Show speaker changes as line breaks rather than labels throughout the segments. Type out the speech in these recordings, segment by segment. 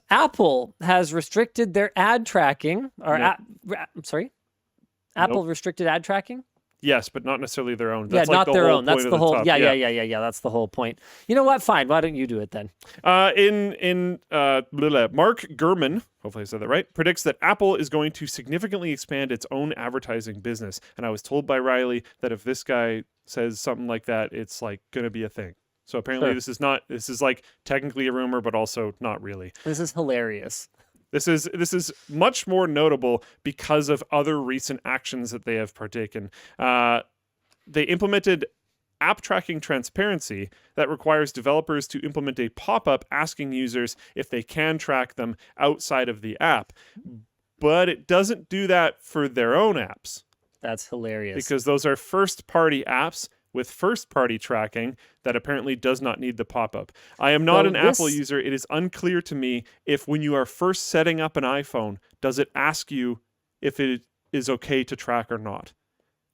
Apple has restricted their ad tracking, or
Nope.
Apple
Nope.
restricted ad tracking.
Yes, but not necessarily their own.
Yeah,
That's like
not
the
their
whole
own. That's
point of
the
the
whole.
top.
Yeah. That's the whole point. You know what? Fine. Why don't you do it then?
Mark Gurman, hopefully I said that right, predicts that Apple is going to significantly expand its own advertising business. And I was told by Riley that if this guy says something like that, it's like going to be a thing. So apparently
Sure.
this is like technically a rumor, but also not really.
This is hilarious.
This is much more notable because of other recent actions that they have partaken. They implemented app tracking transparency that requires developers to implement a pop-up asking users if they can track them outside of the app. But it doesn't do that for their own apps
That's hilarious.
because those are first-party apps with first-party tracking that apparently does not need the pop-up. I am not
So
an Apple
this-
user. It is unclear to me if when you are first setting up an iPhone, does it ask you if it is okay to track or not?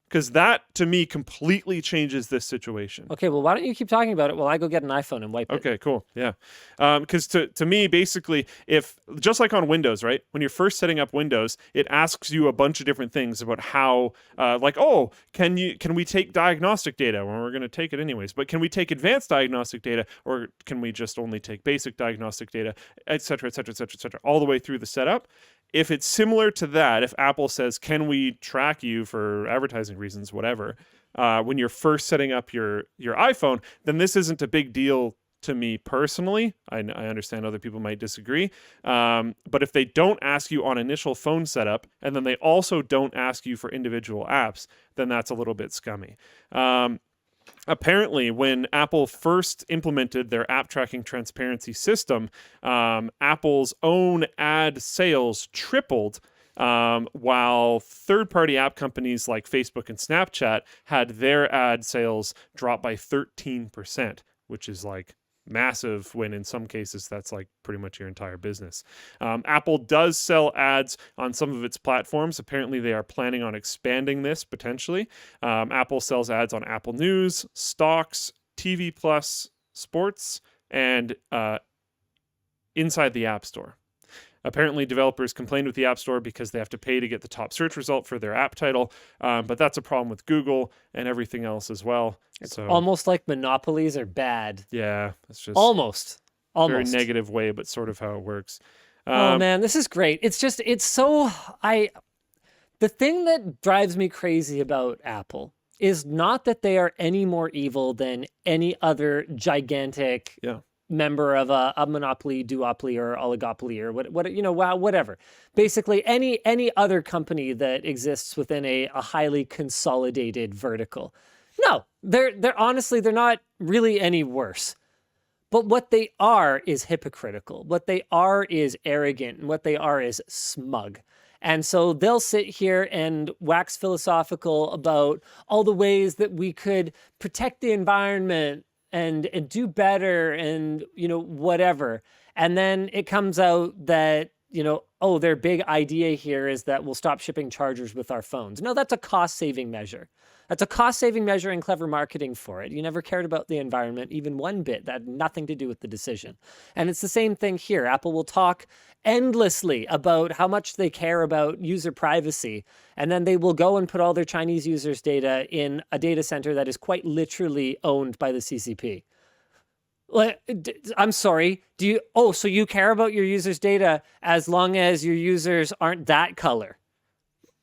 Because that, to me, completely changes this situation.
Okay, well, why don't you keep talking about it while I go get an iPhone and wipe it?
Okay, cool. Yeah. Because to me, basically, if just like on Windows, right? When you're first setting up Windows, it asks you a bunch of different things about how, like, oh, can we take diagnostic data? Well, we're going to take it anyways, but can we take advanced diagnostic data, or can we just only take basic diagnostic data, et cetera, et cetera, et cetera, et cetera, all the way through the setup? If it's similar to that, if Apple says, can we track you for advertising reasons, whatever, when you're first setting up your iPhone, then this isn't a big deal to me personally. I understand other people might disagree. But if they don't ask you on initial phone setup, and then they also don't ask you for individual apps, then that's a little bit scummy. Apparently, when Apple first implemented their app tracking transparency system, Apple's own ad sales tripled, while third-party app companies like Facebook and Snapchat had their ad sales drop by 13%, which is like massive when in some cases that's like pretty much your entire business. Apple does sell ads on some of its platforms. Apparently they are planning on expanding this potentially. Apple sells ads on Apple News, Stocks, TV Plus, Sports, and inside the App Store. Apparently, developers complained with the App Store because they have to pay to get the top search result for their app title, but that's a problem with Google and everything else as well. So
Almost like monopolies are bad.
yeah, it's just
Almost.
a very
Almost.
negative way, but sort of how it works.
Oh man, this is great. The thing that drives me crazy about Apple is not that they are any more evil than any other gigantic
Yeah.
member of a monopoly, duopoly, or oligopoly, or whatever. Basically, any other company that exists within a highly consolidated vertical. No, they're honestly they're not really any worse. But what they are is hypocritical. What they are is arrogant, and what they are is smug. And so they'll sit here and wax philosophical about all the ways that we could protect the environment and do better and, whatever. And then it comes out that, oh, their big idea here is that we'll stop shipping chargers with our phones. No, that's a cost-saving measure. That's a cost-saving measure and clever marketing for it. You never cared about the environment even one bit. That had nothing to do with the decision. And it's the same thing here. Apple will talk endlessly about how much they care about user privacy, and then they will go and put all their Chinese users' data in a data center that is quite literally owned by the CCP. I'm sorry. So you care about your users' data as long as your users aren't that color?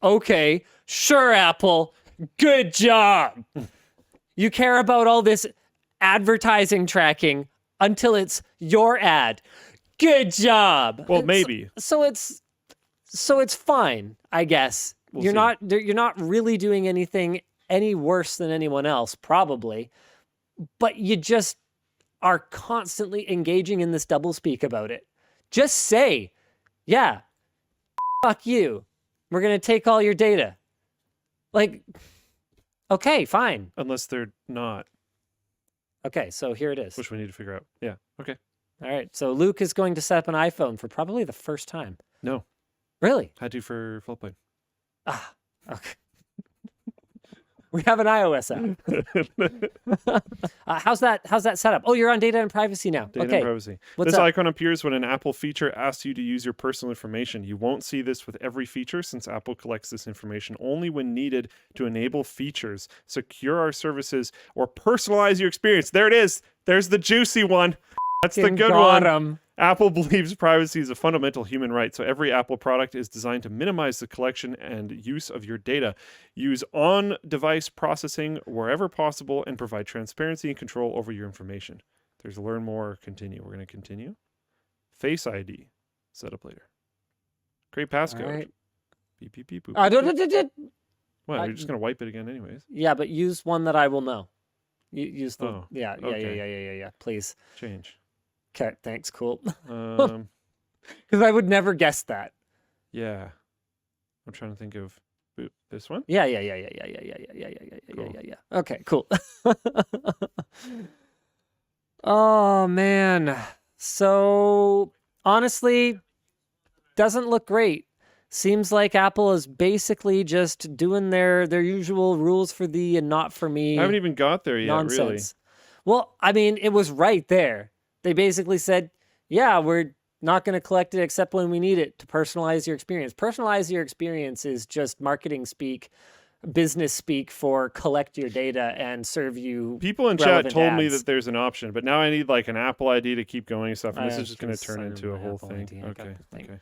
Okay, sure, Apple. Good job. You care about all this advertising tracking until it's your ad. Good job.
Well, maybe.
So it's fine, I guess. You're not really doing anything any worse than anyone else, probably. But you just are constantly engaging in this doublespeak about it. Just say, yeah, fuck you. We're going to take all your data. Like, okay, fine.
Unless they're not,
Okay, so here it is.
which we need to figure out. Yeah. Okay.
All right, so Luke is going to set up an iPhone for probably the first time.
No,
Really?
had to for Flipplane.
Ah, okay. We have an iOS app. How's that set up? Oh, you're on data and privacy now.
Data
okay.
and privacy.
What's
This
up?
icon appears when an Apple feature asks you to use your personal information. You won't see this with every feature since Apple collects this information only when needed to enable features, secure our services, or personalize your experience. There it is. There's the juicy one. That's the good
Got
one.
'em.
Apple believes privacy is a fundamental human right, so every Apple product is designed to minimize the collection and use of your data. Use on-device processing wherever possible and provide transparency and control over your information. There's learn more, continue. We're going to continue. Face ID. Set up later. Create passcode.
All right.
Beep, beep, beep, boop,
Uh,
boop,
duh,
boop.
duh, duh, duh.
Well, you're just going to wipe it again anyways.
Yeah, but use one that I will know. Use the
Oh,
yeah,
okay.
yeah. Please.
Change.
Okay, thanks. Cool.
Um,
Because I would never guess that.
yeah. I'm trying to think of boop, this one.
Yeah. Okay, cool. Oh man. So honestly, doesn't look great. Seems like Apple is basically just doing their usual rules for thee and not for me
I haven't even got there yet,
nonsense.
really.
Well, I mean, it was right there. They basically said, yeah, we're not going to collect it except when we need it to personalize your experience. Personalize your experience is just marketing speak, business speak for collect your data and serve you.
People in chat
relevant
told me
ads.
that there's an option, but now I need like an Apple ID to keep going and stuff, and this
I
is just going to
just
turn
signed
into a
my
whole
Apple
thing.
ID. I got
Okay,
the thing.
okay.